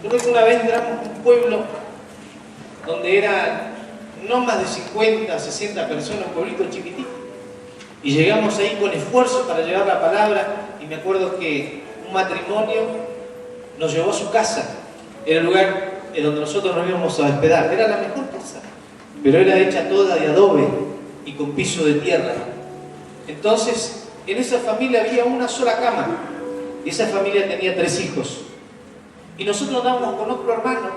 Yo creo que una vez entramos a un pueblo donde eran no más de 50, 60 personas, un pueblito chiquitito. Y llegamos ahí con esfuerzo para llevar la palabra, y me acuerdo que un matrimonio nos llevó a su casa. Era el lugar en donde nosotros nos íbamos a hospedar. Era la mejor casa, pero era hecha toda de adobe y con piso de tierra. Entonces, en esa familia había una sola cama, y esa familia tenía 3 hijos. Y nosotros andábamos con otro hermano.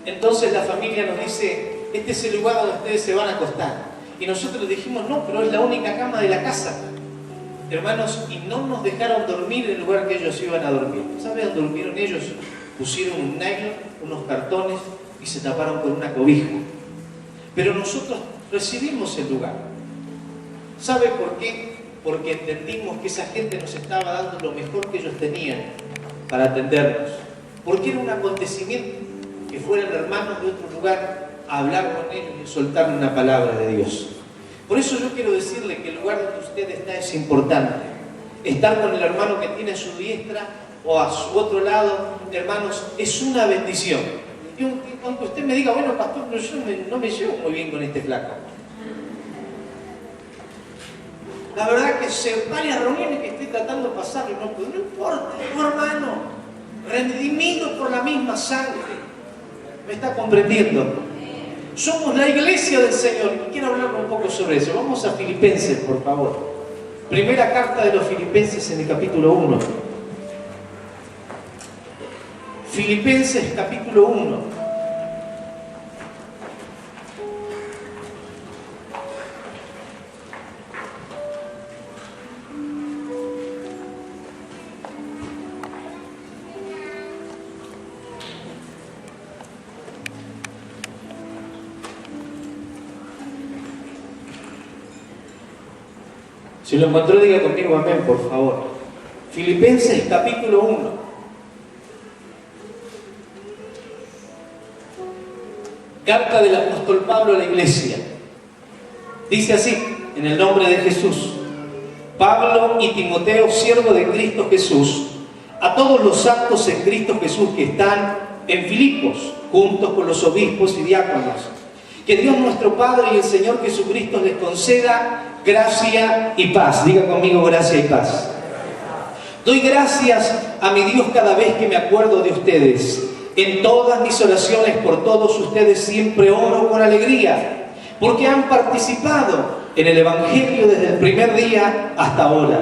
Entonces la familia nos dice: este es el lugar donde ustedes se van a acostar. Y nosotros dijimos: no, pero es la única cama de la casa. Hermanos, y no nos dejaron dormir en el lugar que ellos iban a dormir. ¿Saben dónde durmieron ellos? Pusieron un nylon, unos cartones y se taparon con una cobija. Pero nosotros recibimos el lugar. ¿Sabe por qué? Porque entendimos que esa gente nos estaba dando lo mejor que ellos tenían para atendernos. Porque era un acontecimiento que fueran hermanos de otro lugar a hablar con ellos y a soltarle una palabra de Dios. Por eso yo quiero decirle que el lugar donde usted está es importante. Estar con el hermano que tiene a su diestra o a su otro lado, hermanos, es una bendición. Y aunque usted me diga: bueno, pastor, pero yo no me llevo muy bien con este flaco. La verdad que varias reuniones que estoy tratando de pasar, no importa, no, hermano, redimido por la misma sangre. ¿Me está comprendiendo? Somos la iglesia del Señor. Y quiero hablar un poco sobre eso. Vamos a Filipenses, por favor. Primera carta de los Filipenses, en el capítulo 1. Filipenses, capítulo 1. Si lo encontró, diga conmigo amén, por favor. Filipenses, capítulo 1. Carta del apóstol Pablo a la iglesia. Dice así: en el nombre de Jesús, Pablo y Timoteo, siervo de Cristo Jesús, a todos los santos en Cristo Jesús que están en Filipos, juntos con los obispos y diáconos. Que Dios nuestro Padre y el Señor Jesucristo les conceda gracia y paz. Diga conmigo: gracia y paz. Doy gracias a mi Dios cada vez que me acuerdo de ustedes. En todas mis oraciones por todos ustedes siempre oro con alegría, porque han participado en el Evangelio desde el primer día hasta ahora.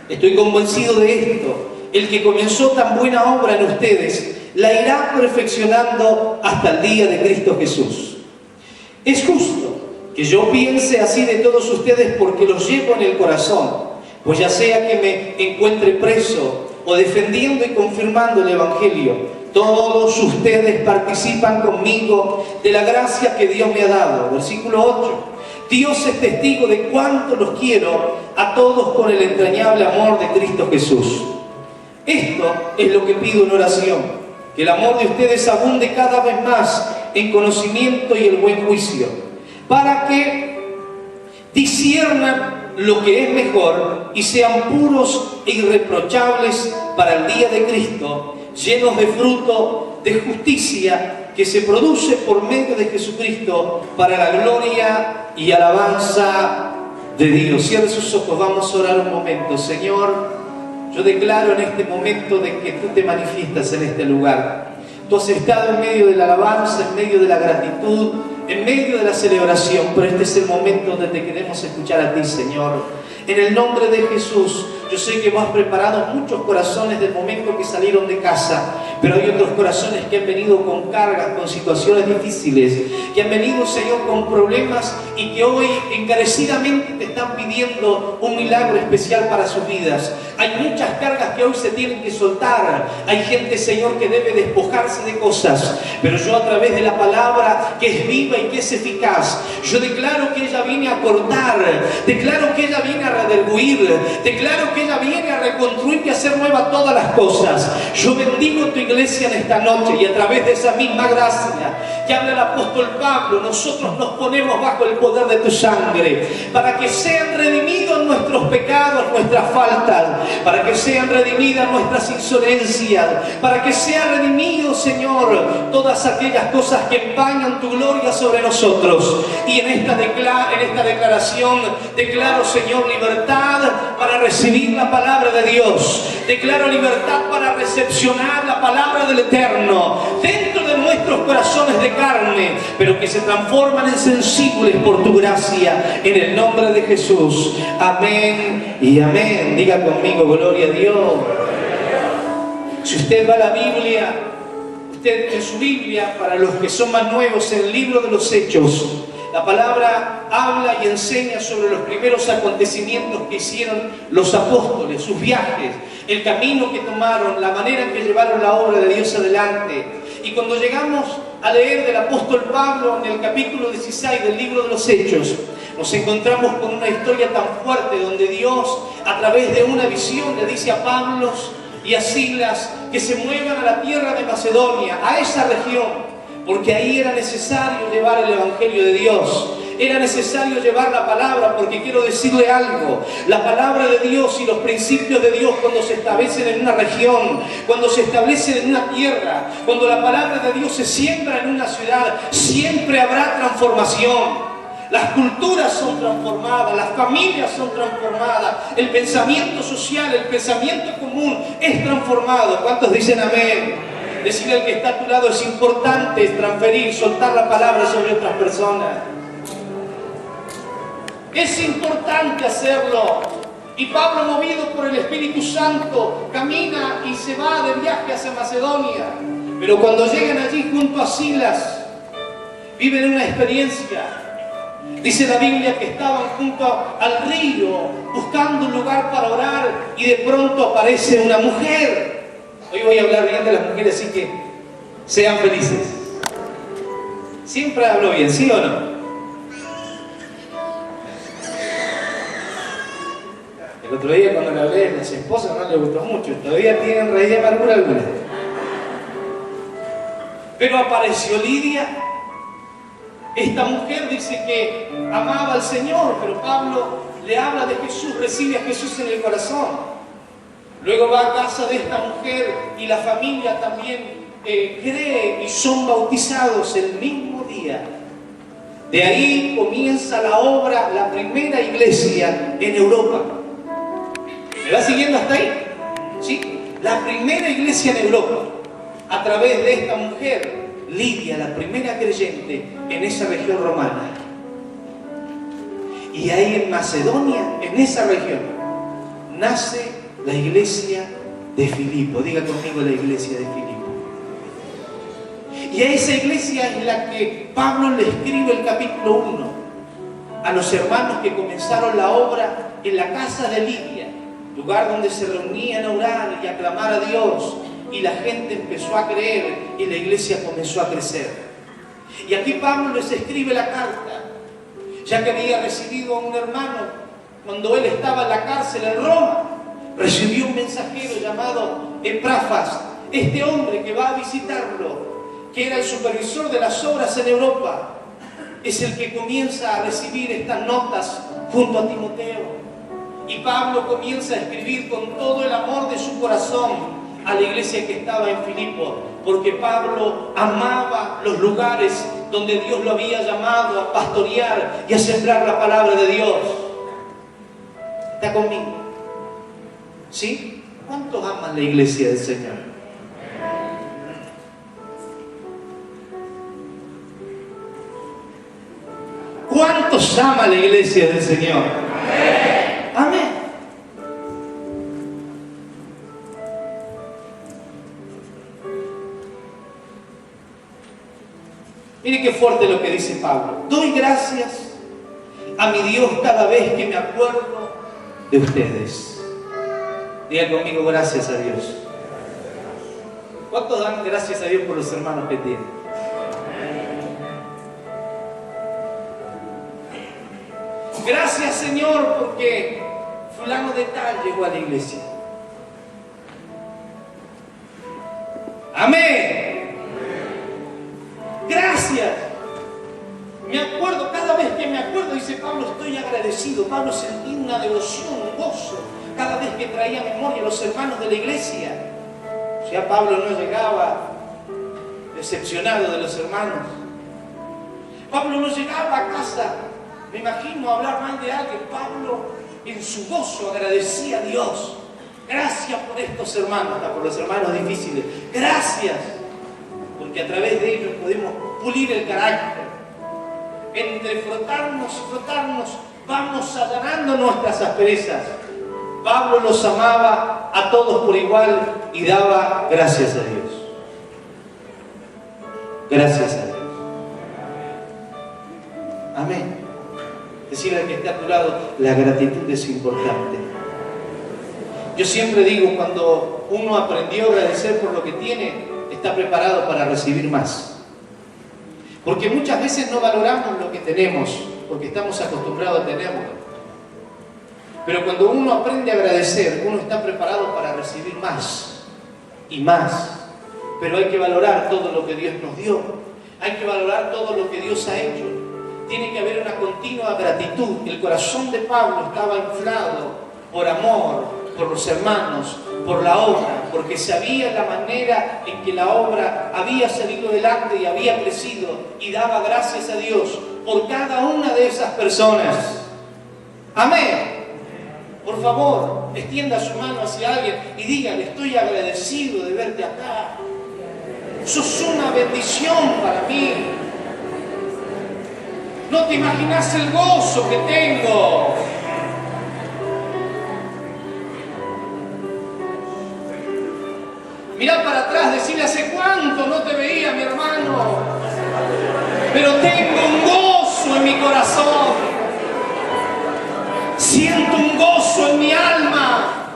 Estoy convencido de esto: el que comenzó tan buena obra en ustedes la irá perfeccionando hasta el día de Cristo Jesús. Es justo que yo piense así de todos ustedes, porque los llevo en el corazón, pues ya sea que me encuentre preso o defendiendo y confirmando el Evangelio, todos ustedes participan conmigo de la gracia que Dios me ha dado. Versículo 8. Dios es testigo de cuánto los quiero a todos con el entrañable amor de Cristo Jesús. Esto es lo que pido en oración: que el amor de ustedes abunde cada vez más en conocimiento y el buen juicio, para que disciernan lo que es mejor y sean puros e irreprochables para el día de Cristo, llenos de fruto de justicia que se produce por medio de Jesucristo para la gloria y alabanza de Dios. Cierre sus ojos, vamos a orar un momento. Señor, yo declaro en este momento de que tú te manifiestas en este lugar. Tú has estado en medio de la alabanza, en medio de la gratitud, en medio de la celebración, pero este es el momento donde te queremos escuchar a ti, Señor. En el nombre de Jesús, yo sé que vos has preparado muchos corazones del momento que salieron de casa, pero hay otros corazones que han venido con cargas, con situaciones difíciles, que han venido, Señor, con problemas y que hoy encarecidamente te están pidiendo un milagro especial para sus vidas. Hay muchas cargas que hoy se tienen que soltar. Hay gente, Señor, que debe despojarse de cosas, pero yo, a través de la palabra que es viva y que es eficaz, yo declaro que ella viene a cortar, declaro que ella viene a redarguir, declaro que ella viene a reconstruir y a hacer nueva todas las cosas. Yo bendigo tu iglesia en esta noche, y a través de esa misma gracia que habla el apóstol Pablo, nosotros nos ponemos bajo el poder de tu sangre, para que sean redimidos nuestros pecados, nuestras faltas, para que sean redimidas nuestras insolencias, para que sean redimidos, Señor, todas aquellas cosas que empañan tu gloria sobre nosotros. Y en esta declaración declaro, Señor, libertad para recibir la palabra de Dios. Declaro libertad para recepcionar la palabra del Eterno dentro de nuestros corazones de carne, pero que se transforman en sensibles por tu gracia, en el nombre de Jesús. Amén y amén. Diga conmigo, gloria a Dios. Si usted va a la Biblia, usted en su Biblia, para los que son más nuevos, en el libro de los Hechos, la palabra habla y enseña sobre los primeros acontecimientos que hicieron los apóstoles, sus viajes, el camino que tomaron, la manera en que llevaron la obra de Dios adelante. Y cuando llegamos a leer del apóstol Pablo en el capítulo 16 del libro de los Hechos, nos encontramos con una historia tan fuerte donde Dios, a través de una visión, le dice a Pablo y a Silas que se muevan a la tierra de Macedonia, a esa región, porque ahí era necesario llevar el Evangelio de Dios. Era necesario llevar la palabra, porque quiero decirle algo. La palabra de Dios y los principios de Dios, cuando se establecen en una región, cuando se establecen en una tierra, cuando la palabra de Dios se siembra en una ciudad, siempre habrá transformación. Las culturas son transformadas, las familias son transformadas, el pensamiento social, el pensamiento común es transformado. ¿Cuántos dicen amén? Decirle al que está a tu lado, es importante transferir, soltar la palabra sobre otras personas. Es importante hacerlo. Y Pablo, movido por el Espíritu Santo, camina y se va de viaje hacia Macedonia. Pero cuando llegan allí junto a Silas, viven una experiencia. Dice la Biblia que estaban junto al río, buscando un lugar para orar, y de pronto aparece una mujer. Hoy voy a hablar bien de las mujeres, así que sean felices. Siempre hablo bien, ¿sí o no? El otro día cuando le hablé de las esposas no le gustó mucho, todavía tienen raíz de amargura alguna. Pero apareció Lidia. Esta mujer dice que amaba al Señor, pero Pablo le habla de Jesús, recibe a Jesús en el corazón. Luego va a casa de esta mujer y la familia también cree y son bautizados el mismo día. De ahí comienza la obra, la primera iglesia en Europa. ¿Me va siguiendo hasta ahí? ¿Sí? La primera iglesia en Europa, a través de esta mujer, Lidia, la primera creyente en esa región romana. Y ahí en Macedonia, en esa región, nace la iglesia de Filipo. Diga conmigo, la iglesia de Filipo. Y a esa iglesia es la que Pablo le escribe el capítulo 1 a los hermanos que comenzaron la obra en la casa de Lidia, lugar donde se reunían a orar y a clamar a Dios, y la gente empezó a creer y la iglesia comenzó a crecer. Y aquí Pablo les escribe la carta, ya que había recibido a un hermano cuando él estaba en la cárcel en Roma. Recibió un mensajero llamado Epafras, este hombre que va a visitarlo, que era el supervisor de las obras en Europa, es el que comienza a recibir estas notas junto a Timoteo. Y Pablo comienza a escribir con todo el amor de su corazón a la iglesia que estaba en Filipo, porque Pablo amaba los lugares donde Dios lo había llamado a pastorear y a sembrar la palabra de Dios. ¿Está conmigo? ¿Sí? ¿Cuántos aman la iglesia del Señor? ¿Cuántos aman la iglesia del Señor? Amén. Amén. Mire qué fuerte lo que dice Pablo. Doy gracias a mi Dios cada vez que me acuerdo de ustedes. Diga conmigo, gracias a Dios. ¿Cuántos dan gracias a Dios por los hermanos que tienen? Gracias, Señor, porque fulano de tal llegó a la iglesia. Amén. Gracias. Me acuerdo, cada vez que me acuerdo, dice Pablo, estoy agradecido. Pablo sentía una devoción, un gozo cada vez que traía memoria a los hermanos de la iglesia. Ya Pablo no llegaba decepcionado de los hermanos. Pablo no llegaba a casa, me imagino, a hablar mal de alguien. Pablo, en su gozo, agradecía a Dios. Gracias por estos hermanos, hasta por los hermanos difíciles. Gracias, porque a través de ellos podemos pulir el carácter. Entre frotarnos y frotarnos, vamos allanando nuestras asperezas. Pablo los amaba a todos por igual y daba gracias a Dios. Gracias a Dios. Amén. Decirle al que está a tu lado, la gratitud es importante. Yo siempre digo, cuando uno aprendió a agradecer por lo que tiene, está preparado para recibir más. Porque muchas veces no valoramos lo que tenemos, porque estamos acostumbrados a tenerlo. Pero cuando uno aprende a agradecer, uno está preparado para recibir más y más. Pero hay que valorar todo lo que Dios nos dio. Hay que valorar todo lo que Dios ha hecho. Tiene que haber una continua gratitud. El corazón de Pablo estaba inflado por amor, por los hermanos, por la obra, porque sabía la manera en que la obra había salido adelante y había crecido, y daba gracias a Dios por cada una de esas personas. Amén. Por favor, extienda su mano hacia alguien y dígale, estoy agradecido de verte acá. Sos una bendición para mí. No te imaginas el gozo que tengo. Mirá para atrás, decirle, ¿hace cuánto no te veía, mi hermano? Pero tengo un gozo en mi corazón. Siento un gozo en mi alma.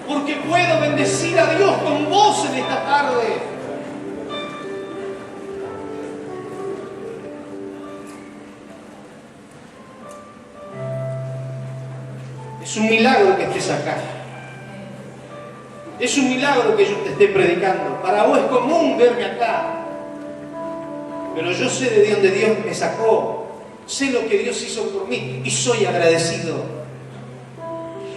Porque puedo bendecir a Dios con vos en esta tarde. Es un milagro que estés acá. Es un milagro que yo te esté predicando. Para vos es común verme acá. Pero yo sé de dónde Dios me sacó. Sé lo que Dios hizo por mí y soy agradecido.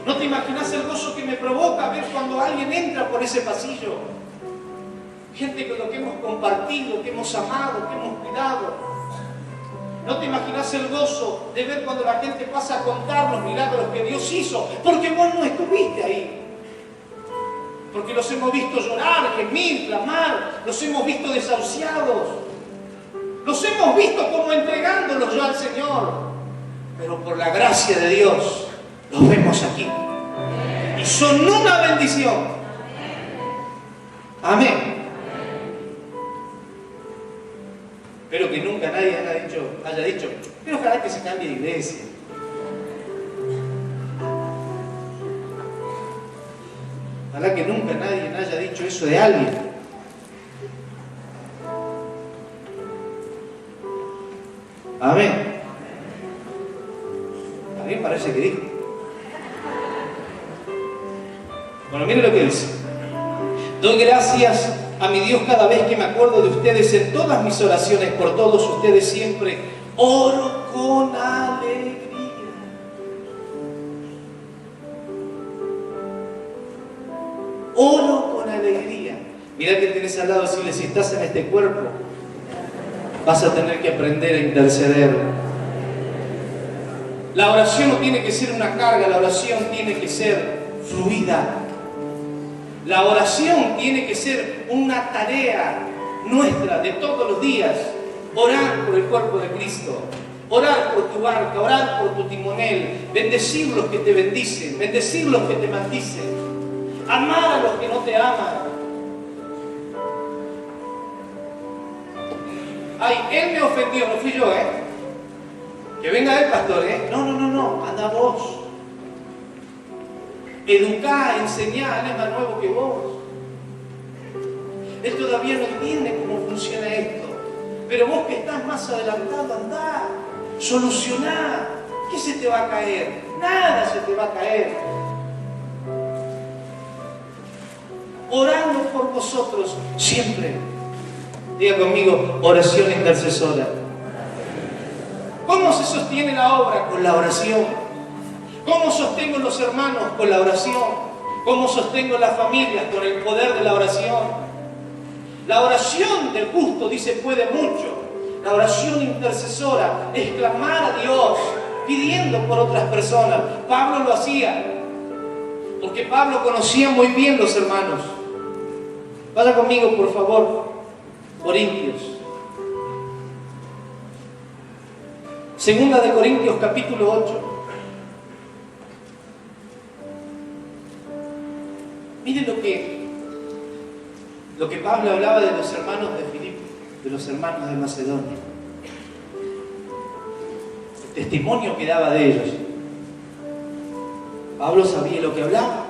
No te imaginas el gozo que me provoca ver cuando alguien entra por ese pasillo. Gente con lo que hemos compartido, que hemos amado, que hemos cuidado. No te imaginas el gozo de ver cuando la gente pasa a contar los milagros que Dios hizo, porque vos no estuviste ahí. Porque los hemos visto llorar, gemir, clamar, los hemos visto desahuciados, los hemos visto como entregándolos yo al Señor. Pero por la gracia de Dios, los vemos aquí. Y son una bendición. Amén. Espero que nunca nadie haya dicho, pero ojalá que se cambie de iglesia. Ojalá que nunca nadie haya dicho eso de alguien. Amén. A mí me parece que dijo. Bueno, mire lo que dice. Doy gracias a mi Dios cada vez que me acuerdo de ustedes en todas mis oraciones, por todos ustedes siempre. Oro con alegría. Oro con alegría. Mirá que tenés al lado, decirle, si estás en este cuerpo, vas a tener que aprender a interceder. La oración no tiene que ser una carga, la oración tiene que ser fluida. La oración tiene que ser una tarea nuestra de todos los días. Orar por el cuerpo de Cristo, orar por tu barca, orar por tu timonel, bendecir los que te bendicen, bendecir los que te maldicen, amar a los que no te aman. Ay, él me ofendió, no fui yo, Que venga el pastor, No, anda vos. Educá, enseñá, él es más nuevo que vos. Él todavía no entiende cómo funciona esto. Pero vos que estás más adelantado, andá, solucioná. ¿Qué se te va a caer? Nada se te va a caer. Orando por vosotros siempre. Diga conmigo, oración intercesora. ¿Cómo se sostiene la obra? Con la oración. ¿Cómo sostengo los hermanos? Con la oración. ¿Cómo sostengo las familias? Con el poder de la oración. La oración del justo, dice, puede mucho. La oración intercesora es clamar a Dios, pidiendo por otras personas. Pablo lo hacía, porque Pablo conocía muy bien los hermanos. Vaya conmigo, por favor, Corintios. Segunda de Corintios, capítulo 8. Miren lo que Pablo hablaba de los hermanos de Filipo, de los hermanos de Macedonia. El testimonio que daba de ellos. Pablo sabía lo que hablaba.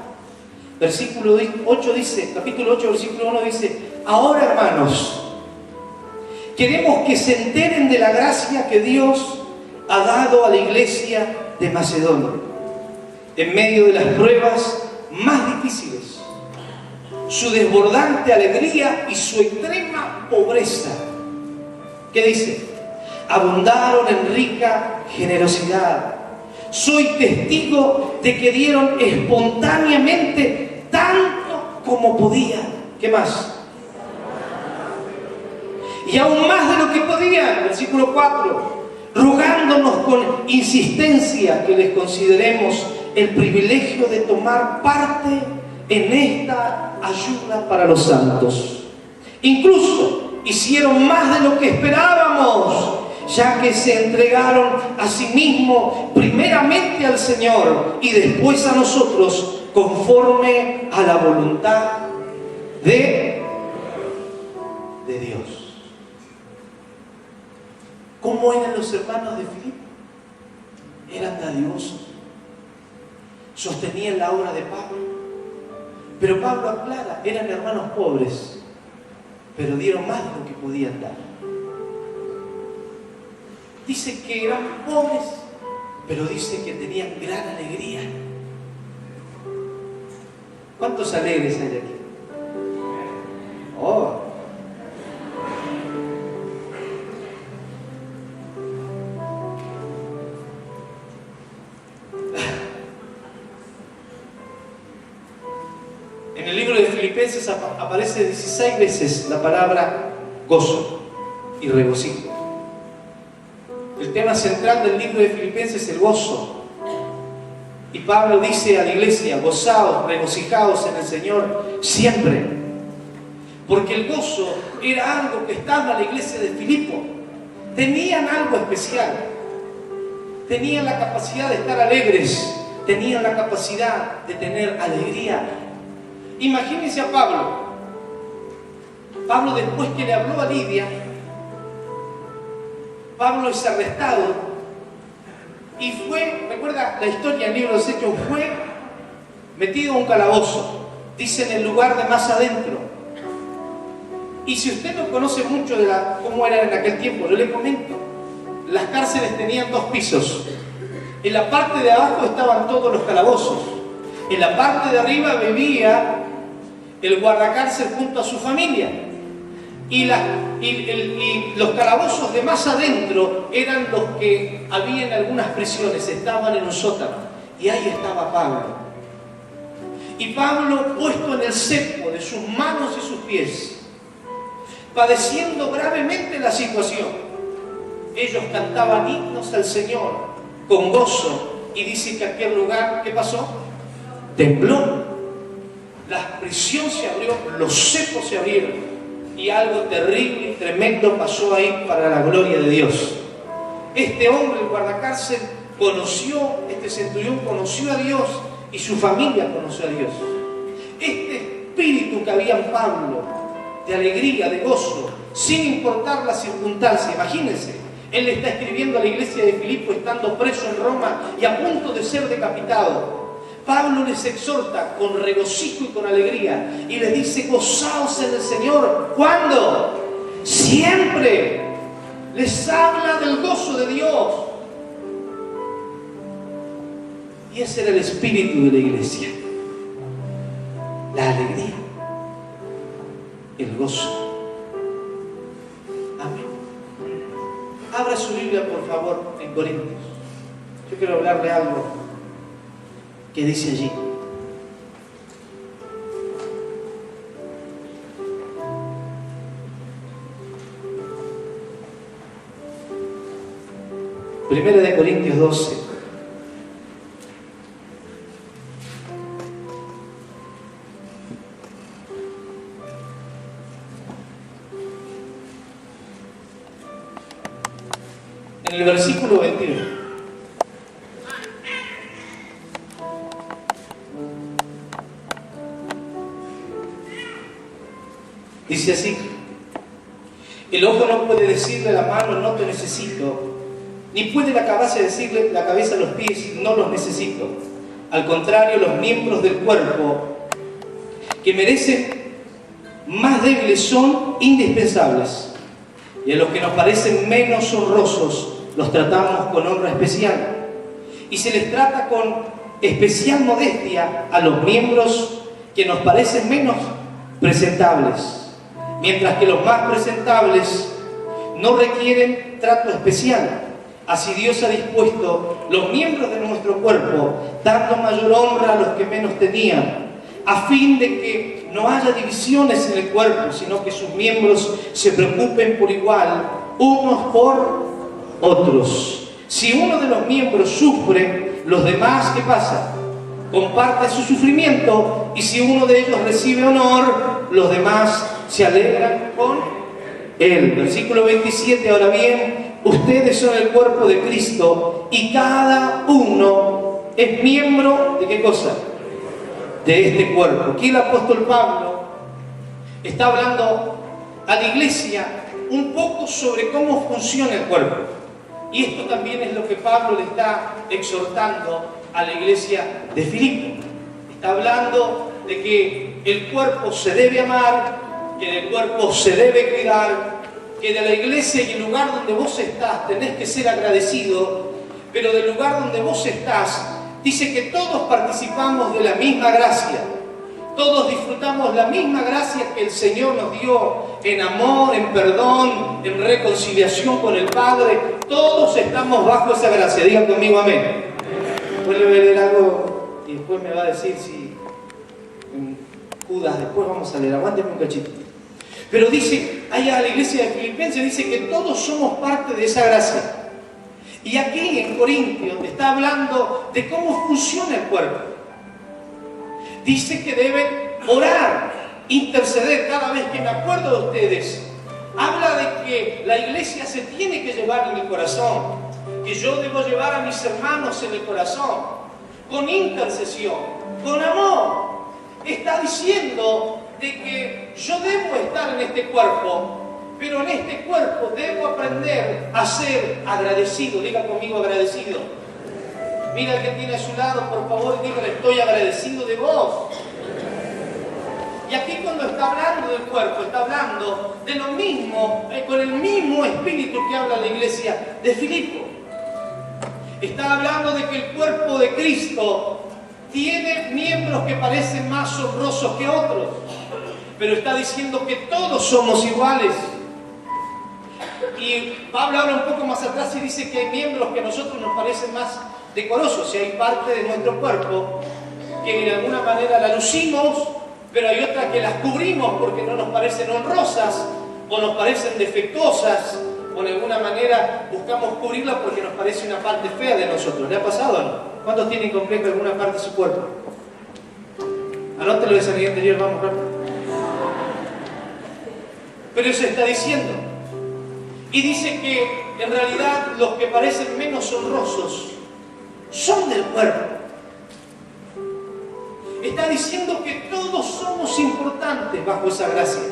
Versículo 8 dice, capítulo 8, versículo 1 dice: ahora, hermanos, queremos que se enteren de la gracia que Dios ha dado a la iglesia de Macedonia en medio de las pruebas más difíciles, su desbordante alegría y su extrema pobreza. ¿Qué dice? Abundaron en rica generosidad. Soy testigo de que dieron espontáneamente tanto como podían. ¿Qué más? Y aún más de lo que podían. Versículo 4. Rogándonos con insistencia que les consideremos el privilegio de tomar parte en esta ayuda para los santos. Incluso hicieron más de lo que esperábamos, ya que se entregaron a sí mismos primeramente al Señor y después a nosotros, conforme a la voluntad de Dios. ¿Cómo eran los hermanos de Filipo? Eran dadivosos, sostenían la obra de Pablo, pero Pablo aclara, eran hermanos pobres, pero dieron más de lo que podían dar. Dice que eran pobres, pero dice que tenían gran alegría. ¿Cuántos alegres hay aquí? Oh. En el libro de Filipenses aparece 16 veces la palabra gozo y regocijo. El tema central del libro de Filipenses es el gozo. Y Pablo dice a la iglesia: gozaos, regocijaos en el Señor siempre. Porque el gozo era algo que estaba en la iglesia de Filipo. Tenían algo especial. Tenían la capacidad de estar alegres. Tenían la capacidad de tener alegría. Imagínense a Pablo. Pablo, después que le habló a Lidia, Pablo es arrestado y fue, recuerda la historia del libro de los Hechos, fue metido en un calabozo, dice, en el lugar de más adentro. Y si usted no conoce mucho de cómo era en aquel tiempo, yo le comento, las cárceles tenían 2 pisos. En la parte de abajo estaban todos los calabozos. En la parte de arriba vivía el guardacárcel junto a su familia. Y los calabozos de más adentro eran los que había en algunas prisiones, estaban en un sótano. Y ahí estaba Pablo. Y Pablo, puesto en el cepo de sus manos y sus pies, padeciendo gravemente la situación. Ellos cantaban himnos al Señor con gozo. Y dice que aquel lugar, ¿qué pasó? Tembló. La prisión se abrió, los cepos se abrieron. Y algo terrible y tremendo pasó ahí para la gloria de Dios. Este hombre, el guardacárcel, este centurión conoció a Dios y su familia conoció a Dios. Este espíritu que había en Pablo, de alegría, de gozo, sin importar la circunstancia, imagínense, él le está escribiendo a la iglesia de Filipo estando preso en Roma y a punto de ser decapitado. Pablo les exhorta con regocijo y con alegría y les dice: gozaos en el Señor. ¿Cuándo? Siempre. Les habla del gozo de Dios. Y ese era el espíritu de la iglesia. La alegría, el gozo. Amén. Abra su Biblia, por favor, en Corintios. Yo quiero hablarle algo ¿Qué dice allí? Primera de Corintios 12. En el versículo 21. Dice así: el ojo no puede decirle a la mano, no te necesito, ni puede la cabeza decirle la cabeza a los pies, no los necesito. Al contrario, los miembros del cuerpo que merecen más débiles son indispensables, y a los que nos parecen menos honrosos los tratamos con honra especial, y se les trata con especial modestia a los miembros que nos parecen menos presentables, mientras que los más presentables no requieren trato especial. Así Dios ha dispuesto los miembros de nuestro cuerpo, dando mayor honra a los que menos tenían, a fin de que no haya divisiones en el cuerpo, sino que sus miembros se preocupen por igual, unos por otros. Si uno de los miembros sufre, los demás, ¿qué pasa? Comparten su sufrimiento, y si uno de ellos recibe honor, los demás se alegran con él. Versículo 27, ahora bien, ustedes son el cuerpo de Cristo y cada uno es miembro ¿de qué cosa? De este cuerpo. Aquí el apóstol Pablo está hablando a la iglesia un poco sobre cómo funciona el cuerpo. Y esto también es lo que Pablo le está exhortando a la iglesia de Filipo. Está hablando de que el cuerpo se debe amar, que del cuerpo se debe cuidar, que de la iglesia y el lugar donde vos estás tenés que ser agradecido, pero del lugar donde vos estás, dice que todos participamos de la misma gracia, todos disfrutamos la misma gracia que el Señor nos dio en amor, en perdón, en reconciliación con el Padre. Todos estamos bajo esa gracia. Digan conmigo amén. Después le voy a leer algo y después me va a decir si Judas, después vamos a leer, aguánteme un cachito. Pero dice, allá la iglesia de Filipenses dice que todos somos parte de esa gracia. Y aquí en Corintios está hablando de cómo funciona el cuerpo. Dice que deben orar, interceder cada vez que me acuerdo de ustedes. Habla de que la iglesia se tiene que llevar en el corazón, que yo debo llevar a mis hermanos en el corazón, con intercesión, con amor. Está diciendo de que yo debo estar en este cuerpo, pero en este cuerpo debo aprender a ser agradecido. Diga conmigo agradecido. Mira al que tiene a su lado, por favor, y dígale, estoy agradecido de vos. Y aquí cuando está hablando del cuerpo, está hablando de lo mismo, con el mismo espíritu que habla la iglesia de Filipo. Está hablando de que el cuerpo de Cristo tiene miembros que parecen más honrosos que otros, pero está diciendo que todos somos iguales. Y Pablo habla un poco más atrás y dice que hay miembros que a nosotros nos parecen más decorosos, y hay parte de nuestro cuerpo que de alguna manera la lucimos, pero hay otras que las cubrimos porque no nos parecen honrosas o nos parecen defectuosas, o de alguna manera buscamos cubrirlas porque nos parece una parte fea de nosotros. ¿Le ha pasado o no? ¿Cuántos tienen complejo alguna parte de su cuerpo? Anótelo de esa día anterior, vamos rápido. Pero eso está diciendo. Y dice que en realidad los que parecen menos honrosos son del cuerpo. Está diciendo que todos somos importantes bajo esa gracia.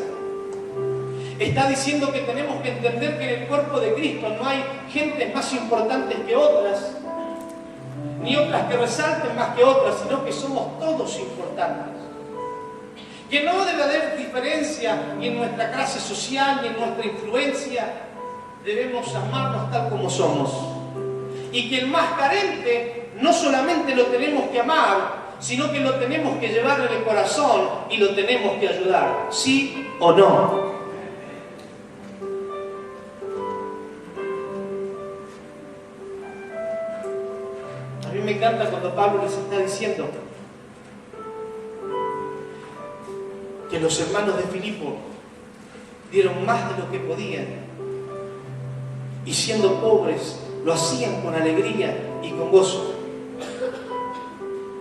Está diciendo que tenemos que entender que en el cuerpo de Cristo no hay gentes más importantes que otras, ni otras que resalten más que otras, sino que somos todos importantes. Que no debe haber diferencia ni en nuestra clase social, ni en nuestra influencia. Debemos amarnos tal como somos. Y que el más carente no solamente lo tenemos que amar, sino que lo tenemos que llevar en el corazón y lo tenemos que ayudar. ¿Sí o no? A mí me encanta cuando Pablo les está diciendo que los hermanos de Filipo dieron más de lo que podían y siendo pobres lo hacían con alegría y con gozo,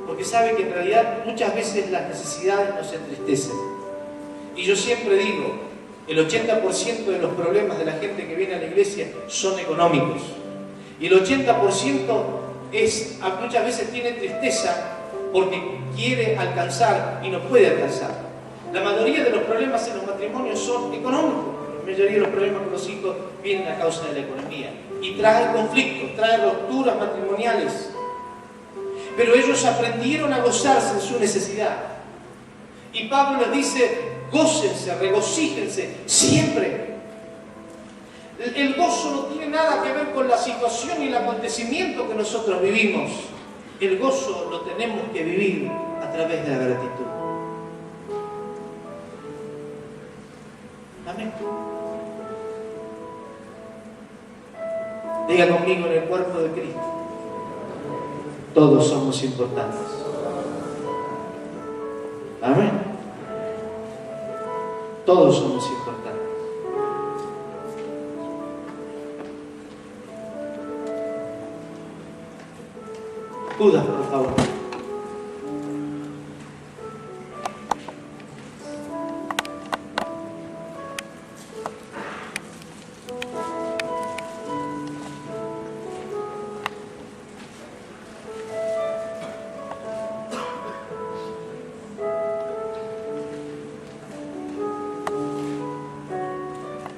porque sabe que en realidad muchas veces las necesidades nos entristecen. Y yo siempre digo, el 80% de los problemas de la gente que viene a la iglesia son económicos, y el 80% muchas veces tiene tristeza porque quiere alcanzar y no puede alcanzar. La mayoría de los problemas en los matrimonios son económicos. La mayoría de los problemas con los hijos vienen a causa de la economía y trae conflictos, trae rupturas matrimoniales. Pero ellos aprendieron a gozarse en su necesidad. Y Pablo les dice: gócense, regocíjense siempre. El gozo no tiene nada que ver con la situación y el acontecimiento que nosotros vivimos. El gozo lo tenemos que vivir a través de la gratitud. Amén. Diga conmigo: en el cuerpo de Cristo todos somos importantes. Amén. Todos somos importantes. Judas, por favor.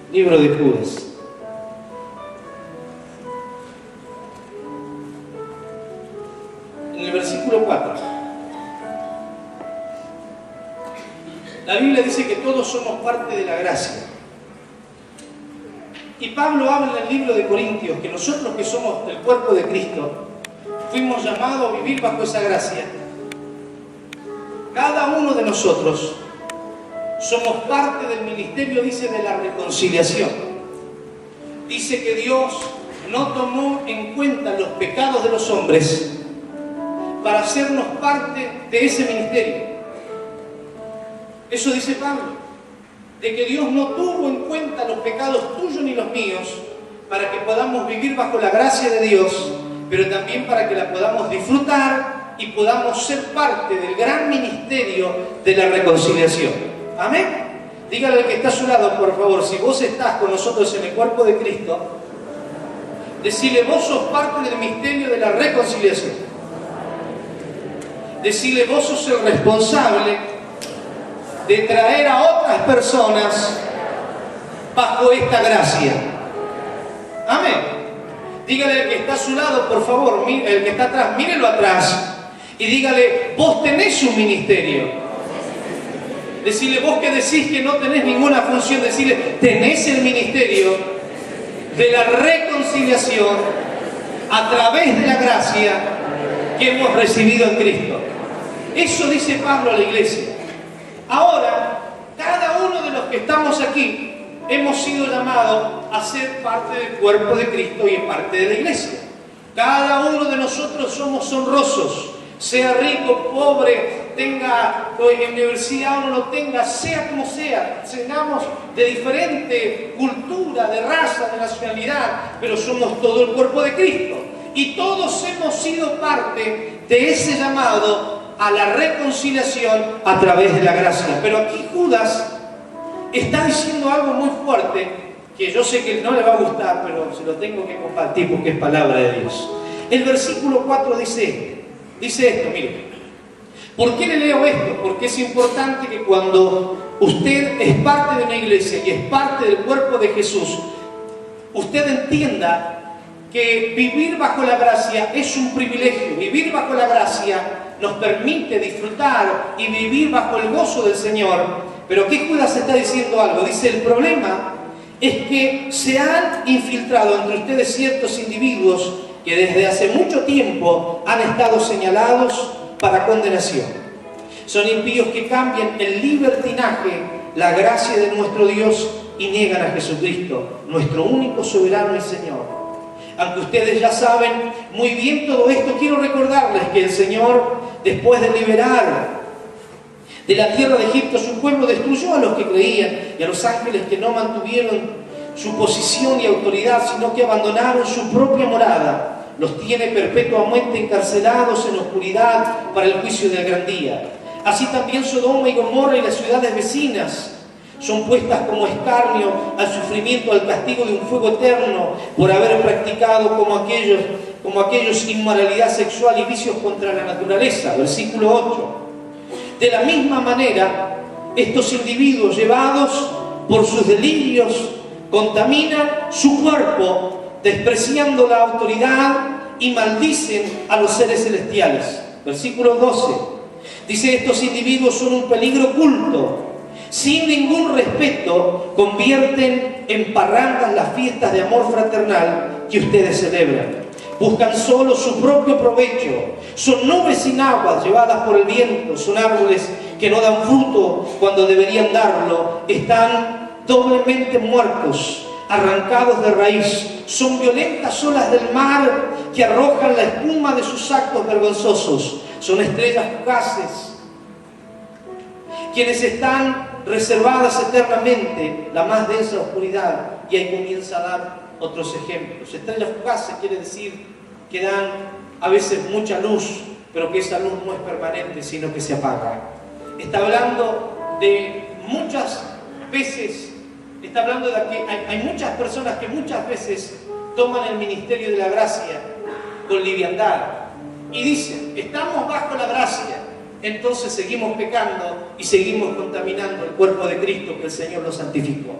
Libro de Judas. En el versículo 4, la Biblia dice que todos somos parte de la gracia. Y Pablo habla en el libro de Corintios que nosotros, que somos el cuerpo de Cristo, fuimos llamados a vivir bajo esa gracia. Cada uno de nosotros somos parte del ministerio, dice, de la reconciliación. Dice que Dios no tomó en cuenta los pecados de los hombres para hacernos parte de ese ministerio. Eso dice Pablo, de que Dios no tuvo en cuenta los pecados tuyos ni los míos para que podamos vivir bajo la gracia de Dios, pero también para que la podamos disfrutar y podamos ser parte del gran ministerio de la reconciliación. Amén. Dígale al que está a su lado, por favor, si vos estás con nosotros en el cuerpo de Cristo, decile: vos sos parte del misterio de la reconciliación. Decile: vos sos el responsable de traer a otras personas bajo esta gracia. Amén. Dígale al que está a su lado, por favor, el que está atrás, mírelo atrás y dígale: vos tenés un ministerio. Decirle: vos que decís que no tenés ninguna función, decirle: tenés el ministerio de la reconciliación a través de la gracia que hemos recibido en Cristo. Eso dice Pablo a la iglesia. Ahora, cada uno de los que estamos aquí hemos sido llamados a ser parte del cuerpo de Cristo y parte de la iglesia. Cada uno de nosotros somos honrosos, sea rico, pobre, tenga universidad o no lo tenga, sea como sea, seamos de diferente cultura, de raza, de nacionalidad, pero somos todo el cuerpo de Cristo. Y todos hemos sido parte de ese llamado a la reconciliación a través de la gracia. Pero aquí Judas está diciendo algo muy fuerte, que yo sé que no le va a gustar, pero se lo tengo que compartir porque es palabra de Dios. El versículo 4 dice esto, mire. ¿Por qué le leo esto? Porque es importante que cuando usted es parte de una iglesia y es parte del cuerpo de Jesús, usted entienda que vivir bajo la gracia es un privilegio. Vivir bajo la gracia nos permite disfrutar y vivir bajo el gozo del Señor. Pero aquí Judas está diciendo algo. Dice: el problema es que se han infiltrado entre ustedes ciertos individuos que desde hace mucho tiempo han estado señalados para condenación. Son impíos que cambian en libertinaje la gracia de nuestro Dios y niegan a Jesucristo, nuestro único soberano y Señor. Aunque ustedes ya saben muy bien todo esto, quiero recordarles que el Señor, después de liberar de la tierra de Egipto a su pueblo, destruyó a los que creían y a los ángeles que no mantuvieron su posición y autoridad, sino que abandonaron su propia morada. Los tiene perpetuamente encarcelados en oscuridad para el juicio del gran día. Así también Sodoma y Gomorra y las ciudades vecinas son puestas como escarnio al sufrimiento, al castigo de un fuego eterno por haber practicado como aquellos inmoralidad sexual y vicios contra la naturaleza. Versículo 8. De la misma manera, estos individuos llevados por sus delirios contaminan su cuerpo, despreciando la autoridad y maldicen a los seres celestiales. Versículo 12. Dice, estos individuos son un peligro oculto. Sin ningún respeto, convierten en parrandas las fiestas de amor fraternal que ustedes celebran. Buscan solo su propio provecho. Son nubes sin aguas llevadas por el viento. Son árboles que no dan fruto cuando deberían darlo. Están doblemente muertos, arrancados de raíz. Son violentas olas del mar que arrojan la espuma de sus actos vergonzosos. Son estrellas fugaces, quienes están reservadas eternamente la más densa oscuridad. Y ahí comienza a dar otros ejemplos. Estrellas fugaces quiere decir que dan a veces mucha luz, pero que esa luz no es permanente, sino que se apaga. Está hablando de muchas veces, está hablando de que hay muchas personas que muchas veces toman el ministerio de la gracia con liviandad y dicen, estamos bajo la gracia, entonces seguimos pecando y seguimos contaminando el cuerpo de Cristo que el Señor lo santificó.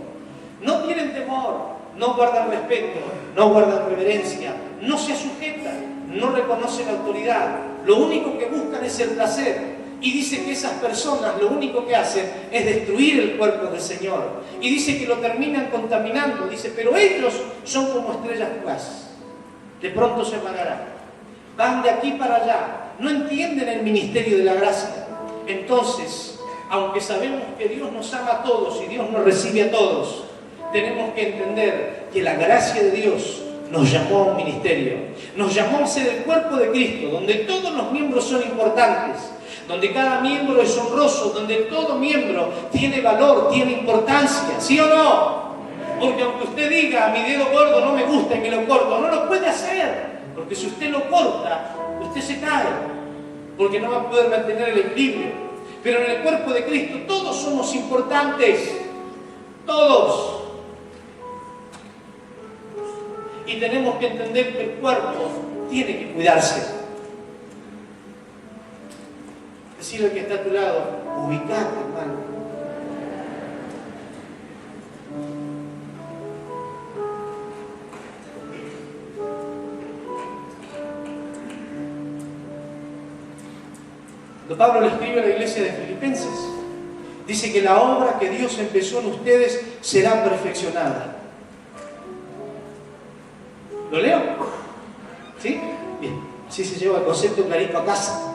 No tienen temor, no guardan respeto, no guardan reverencia, no se sujetan, no reconocen autoridad. Lo único que buscan es el placer. Y dice que esas personas lo único que hacen es destruir el cuerpo del Señor. Y dice que lo terminan contaminando. Dice, pero ellos son como estrellas fugaces. De pronto se apagarán. Van de aquí para allá. No entienden el ministerio de la gracia. Entonces, aunque sabemos que Dios nos ama a todos y Dios nos recibe a todos, tenemos que entender que la gracia de Dios nos llamó a un ministerio. Nos llamó a ser el cuerpo de Cristo, donde todos los miembros son importantes, donde cada miembro es honroso, donde todo miembro tiene valor, tiene importancia, ¿sí o no? Porque aunque usted diga, mi dedo gordo no me gusta y me lo corto, no lo puede hacer, porque si usted lo corta, usted se cae, porque no va a poder mantener el equilibrio. Pero en el cuerpo de Cristo todos somos importantes, todos. Y tenemos que entender que el cuerpo tiene que cuidarse. Decirle al que está a tu lado, ubicate, hermano. Cuando Pablo le escribe a la iglesia de Filipenses, dice que la obra que Dios empezó en ustedes será perfeccionada. ¿Lo leo? ¿Sí? Bien. Así se lleva el concepto clarito a casa.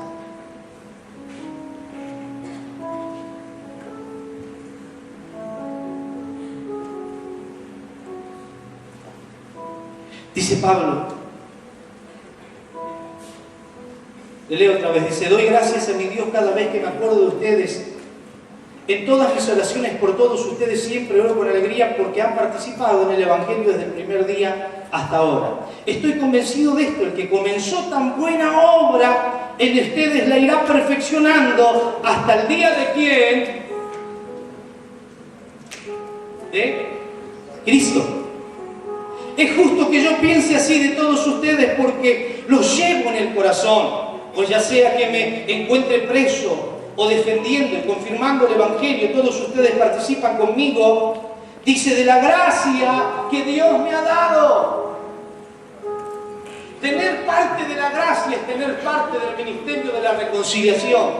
Dice Pablo, le leo otra vez, dice, doy gracias a mi Dios cada vez que me acuerdo de ustedes. En todas mis oraciones por todos ustedes siempre oro con alegría porque han participado en el Evangelio desde el primer día hasta ahora. Estoy convencido de esto, el que comenzó tan buena obra en ustedes la irá perfeccionando hasta el día de ¿quién? De Cristo. Es justo que yo piense así de todos ustedes porque los llevo en el corazón, pues ya sea que me encuentre preso o defendiendo y confirmando el Evangelio, todos ustedes participan conmigo, dice, de la gracia que Dios me ha dado. Tener parte de la gracia es tener parte del ministerio de la reconciliación.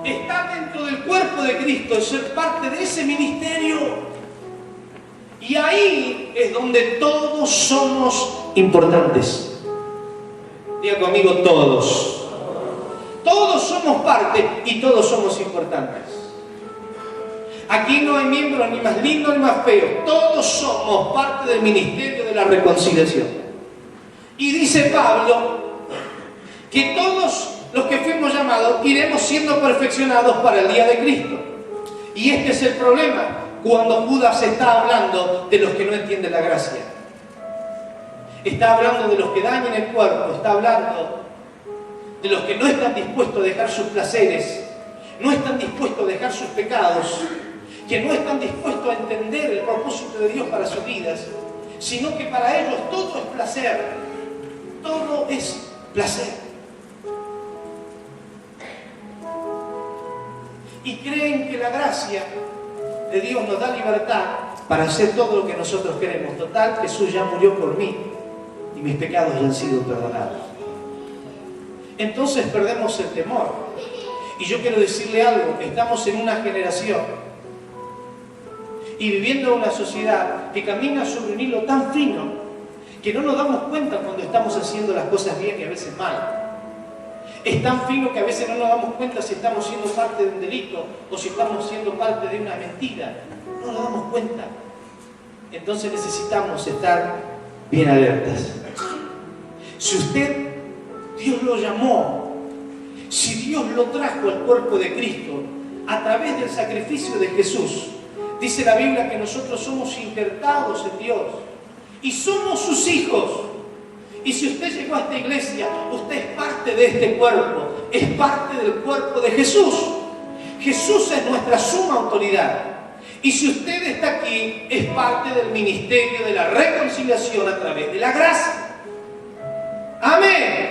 Estar dentro del cuerpo de Cristo es ser parte de ese ministerio. Y ahí es donde todos somos importantes. Diga conmigo, todos. Todos somos parte y todos somos importantes. Aquí no hay miembros ni más lindos ni más feos. Todos somos parte del ministerio de la reconciliación. Y dice Pablo que todos los que fuimos llamados iremos siendo perfeccionados para el día de Cristo. Y este es el problema cuando Judas está hablando de los que no entienden la gracia. Está hablando de los que dañan el cuerpo, está hablando de los que no están dispuestos a dejar sus placeres, no están dispuestos a dejar sus pecados, que no están dispuestos a entender el propósito de Dios para sus vidas, sino que para ellos todo es placer, todo es placer. Y creen que la gracia de Dios nos da libertad para hacer todo lo que nosotros queremos. Total, Jesús ya murió por mí y mis pecados ya han sido perdonados. Entonces perdemos el temor. Y yo quiero decirle algo, estamos en una generación y viviendo en una sociedad que camina sobre un hilo tan fino que no nos damos cuenta cuando estamos haciendo las cosas bien y a veces mal. Es tan fino que a veces no nos damos cuenta si estamos siendo parte de un delito o si estamos siendo parte de una mentira. No nos damos cuenta. Entonces necesitamos estar bien alertas. Si usted, Dios lo llamó, si Dios lo trajo al cuerpo de Cristo a través del sacrificio de Jesús, dice la Biblia que nosotros somos injertados en Dios y somos sus hijos. Y si usted llegó a esta iglesia, usted es parte de este cuerpo, es parte del cuerpo de Jesús. Jesús es nuestra suma autoridad. Y si usted está aquí, es parte del ministerio de la reconciliación a través de la gracia. Amén.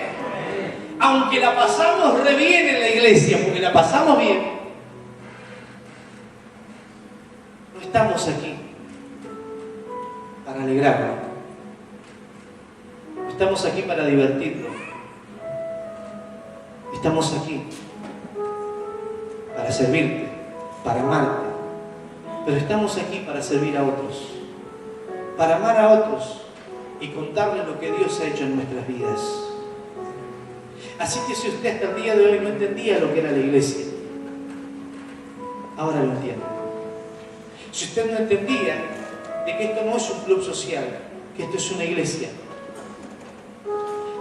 Aunque la pasamos re bien en la iglesia, porque la pasamos bien, no estamos aquí para alegrarnos. Estamos aquí para divertirnos. Estamos aquí para servirte, para amarte. Pero estamos aquí para servir a otros, para amar a otros y contarles lo que Dios ha hecho en nuestras vidas. Así que si usted hasta el día de hoy no entendía lo que era la iglesia, ahora lo entiende. Si usted no entendía de que esto no es un club social, que esto es una iglesia,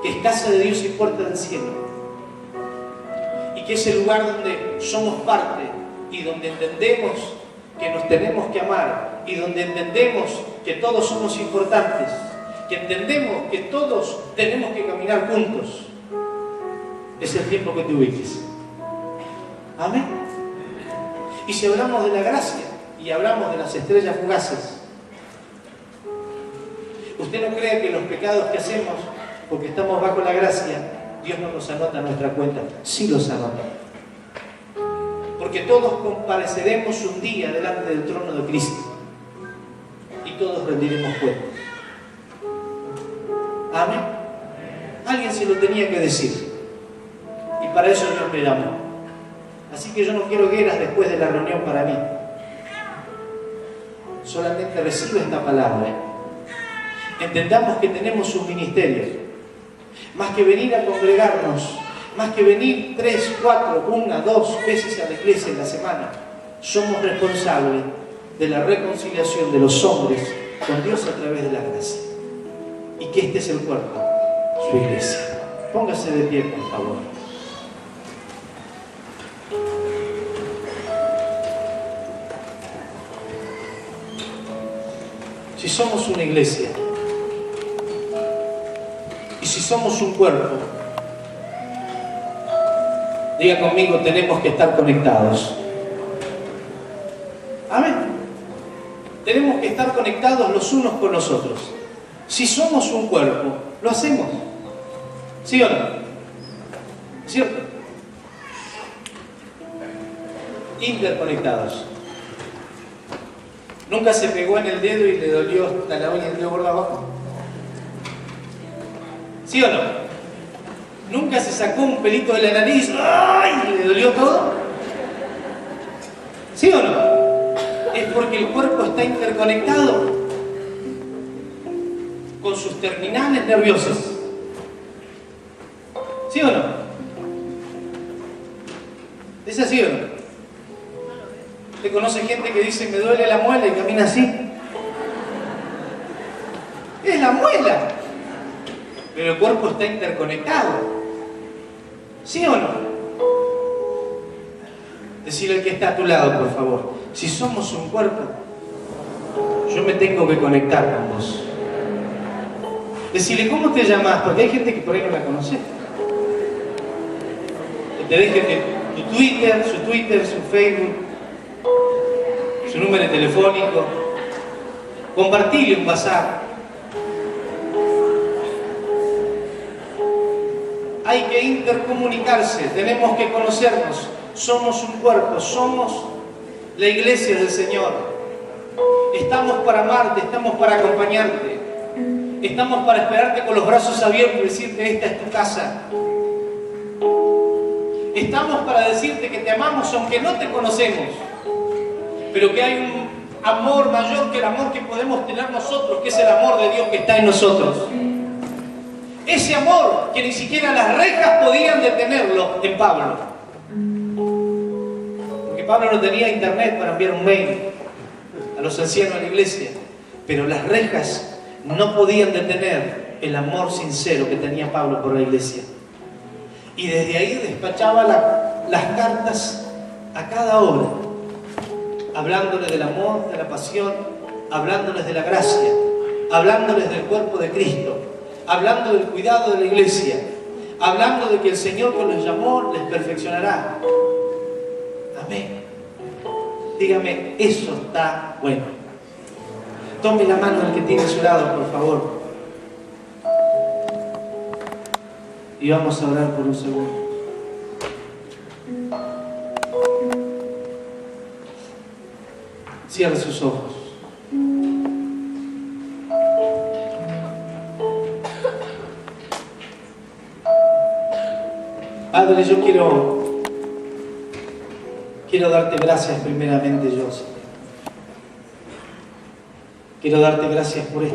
que es casa de Dios y puerta del cielo, y que es el lugar donde somos parte y donde entendemos que nos tenemos que amar y donde entendemos que todos somos importantes, que entendemos que todos tenemos que caminar juntos, es el tiempo que te ubiques. Amén. Y si hablamos de la gracia y hablamos de las estrellas fugaces, usted no cree que los pecados que hacemos porque estamos bajo la gracia, Dios no los anota en nuestra cuenta. Sí los anota. Porque todos compareceremos un día delante del trono de Cristo. Y todos rendiremos cuenta. Amén. Alguien se lo tenía que decir. Y para eso Dios me llamó. Así que yo no quiero guerras después de la reunión para mí. Solamente recibe esta palabra. Entendamos que tenemos un ministerio. Más que venir a congregarnos, más que venir 3, 4, 1, 2 veces a la iglesia en la semana, somos responsables de la reconciliación de los hombres con Dios a través de la gracia. Y que este es el cuerpo, su iglesia. Póngase de pie, por favor. Si somos una iglesia, y si somos un cuerpo, diga conmigo, tenemos que estar conectados. Amén. Tenemos que estar conectados los unos con los otros. Si somos un cuerpo, lo hacemos. ¿Sí o no? ¿Cierto? Interconectados. ¿Nunca se pegó en el dedo y le dolió hasta la uña del dedo gordo abajo? ¿Sí o no? ¿Nunca se sacó un pelito de la nariz? ¡Ay! ¿Y le dolió todo? ¿Sí o no? Es porque el cuerpo está interconectado con sus terminales nerviosas. ¿Sí o no? ¿Es así o no? ¿Usted conoce gente que dice me duele la muela y camina así? Es la muela. pero el cuerpo está interconectado. ¿Sí o no? Decirle al que está a tu lado, por favor, si somos un cuerpo, yo me tengo que conectar con vos. Decirle, ¿cómo te llamas? Porque hay gente que por ahí no la conoce. Que te deje tu Twitter, su Facebook, su número telefónico. Compartirle un WhatsApp. Hay que intercomunicarse, tenemos que conocernos. Somos un cuerpo, somos la iglesia del Señor. Estamos para amarte, estamos para acompañarte. Estamos para esperarte con los brazos abiertos y decirte, esta es tu casa. Estamos para decirte que te amamos aunque no te conocemos, pero que hay un amor mayor que el amor que podemos tener nosotros, que es el amor de Dios que está en nosotros. Ese amor que ni siquiera las rejas podían detenerlo en Pablo. Porque Pablo no tenía internet para enviar un mail a los ancianos de la iglesia, pero las rejas no podían detener el amor sincero que tenía Pablo por la iglesia. Y desde ahí despachaba las cartas a cada hora, hablándoles del amor, de la pasión, hablándoles de la gracia, hablándoles del cuerpo de Cristo, hablando del cuidado de la iglesia, hablando de que el Señor que los llamó les perfeccionará. Amén. Dígame, eso está bueno. Tome la mano del que tiene a su lado, por favor. Y vamos a orar por un segundo. Cierre sus ojos. Padre, yo quiero darte gracias primeramente yo, Señor. Quiero darte gracias por esta